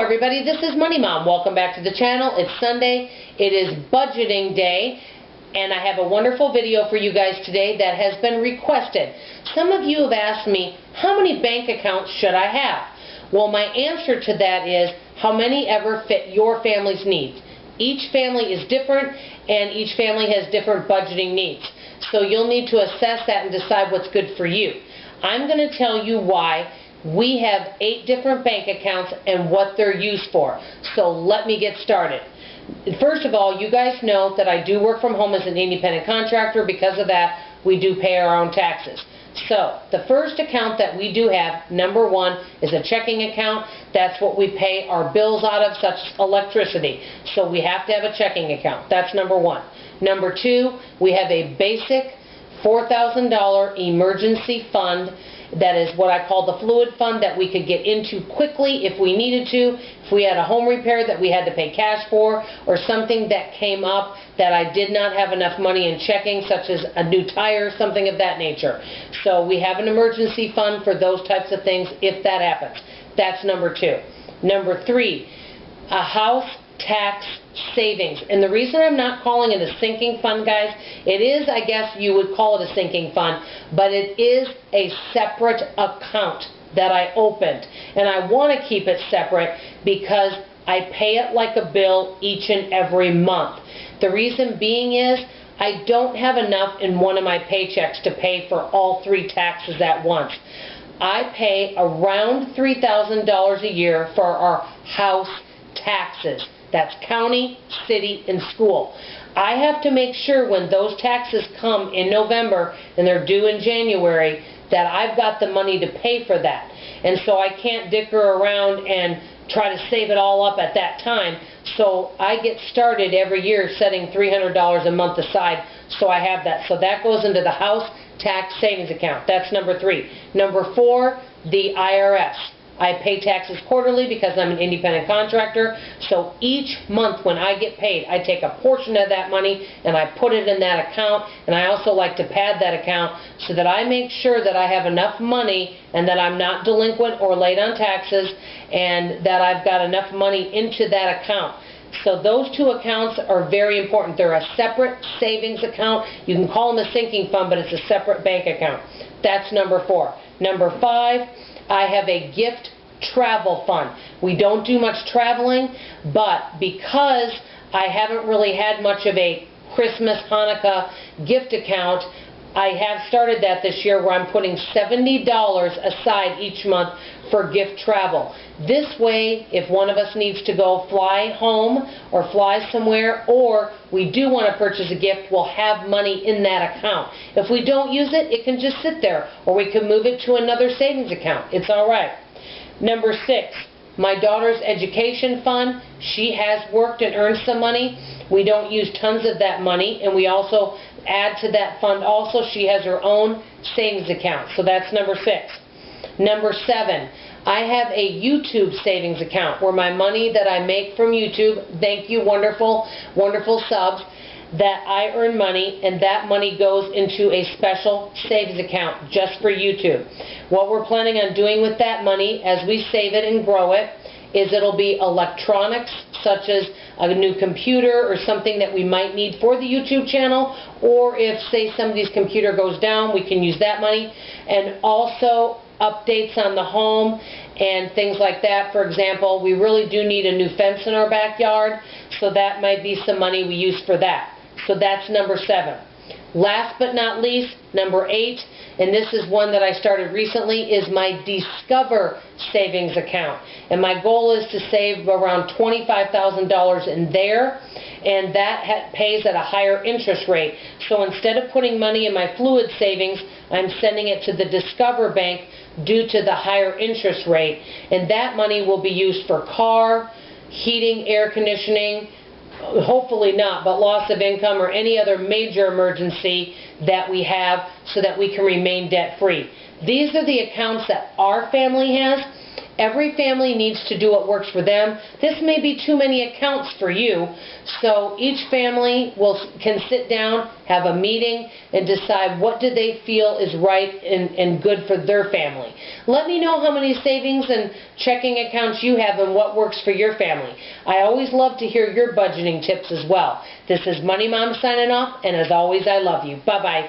everybody, this is Money Mom. Welcome back to the channel. It's Sunday. It is budgeting day, and I have a wonderful video for you guys today that has been requested. Some of you have asked me, how many bank accounts should I have? Well, my answer to that is, how many ever fit your family's needs? Each family is different, and each family has different budgeting needs. So you'll need to assess that and decide what's good for you. I'm going to tell you why we have 8 different bank accounts and what they're used for. So let me get started. First of all, you guys know that I do work from home as an independent contractor. Because of that, we do pay our own taxes. So the first account that we do have, number 1, is a checking account. That's what we pay our bills out of, such as electricity. So we have to have a checking account. That's number 1. Number 2, we have a basic $4,000 emergency fund. That is what I call the fluid fund, that we could get into quickly if we needed to, if we had a home repair that we had to pay cash for, or something that came up that I did not have enough money in checking, such as a new tire, something of that nature. So we have an emergency fund for those types of things if that happens. That's number 2. Number 3, a house tax savings. And the reason I'm not calling it a sinking fund, guys, it is, I guess you would call it a sinking fund, but it is a separate account that I opened. And I want to keep it separate because I pay it like a bill each and every month. The reason being is I don't have enough in one of my paychecks to pay for all 3 taxes at once. I pay around $3,000 a year for our house taxes. That's county, city, and school. I have to make sure when those taxes come in November and they're due in January that I've got the money to pay for that. And so I can't dicker around and try to save it all up at that time. So I get started every year setting $300 a month aside so I have that. So that goes into the house tax savings account. That's number 3. Number 4, the IRS. I pay taxes quarterly because I'm an independent contractor, so each month when I get paid, I take a portion of that money and I put it in that account, and I also like to pad that account so that I make sure that I have enough money and that I'm not delinquent or late on taxes, and that I've got enough money into that account. So those 2 accounts are very important. They're a separate savings account. You can call them a sinking fund, but it's a separate bank account. That's number 4. Number 5, I have a gift travel fund. We don't do much traveling, but because I haven't really had much of a Christmas, Hanukkah gift account, I have started that this year where I'm putting $70 aside each month for gift travel. This way, if one of us needs to go fly home or fly somewhere, or we do want to purchase a gift, we'll have money in that account. If we don't use it, it can just sit there, or we can move it to another savings account. It's all right. Number 6, my daughter's education fund. She has worked and earned some money. We don't use tons of that money, and we also add to that fund also. She has her own savings account. So that's number 6. Number 7, I have a YouTube savings account where my money that I make from YouTube, thank you, wonderful, wonderful subs, that I earn money, and that money goes into a special savings account just for YouTube. What we're planning on doing with that money as we save it and grow it is it'll be electronics, such as a new computer or something that we might need for the YouTube channel, or if, say, somebody's computer goes down, we can use that money, and also updates on the home and things like that. For example, we really do need a new fence in our backyard, so that might be some money we use for that. So that's number 7. Last but not least, number 8, and this is one that I started recently, is my Discover savings account. And my goal is to save around $25,000 in there, and that pays at a higher interest rate. So instead of putting money in my fluid savings, I'm sending it to the Discover Bank due to the higher interest rate. And that money will be used for car, heating, air conditioning, hopefully not, but loss of income or any other major emergency that we have, so that we can remain debt-free. These are the accounts that our family has, Every family needs to do what works for them. This may be too many accounts for you, so each family can sit down, have a meeting, and decide what do they feel is right and good for their family. Let me know how many savings and checking accounts you have and what works for your family. I always love to hear your budgeting tips as well. This is Money Mom signing off, and as always, I love you. Bye-bye.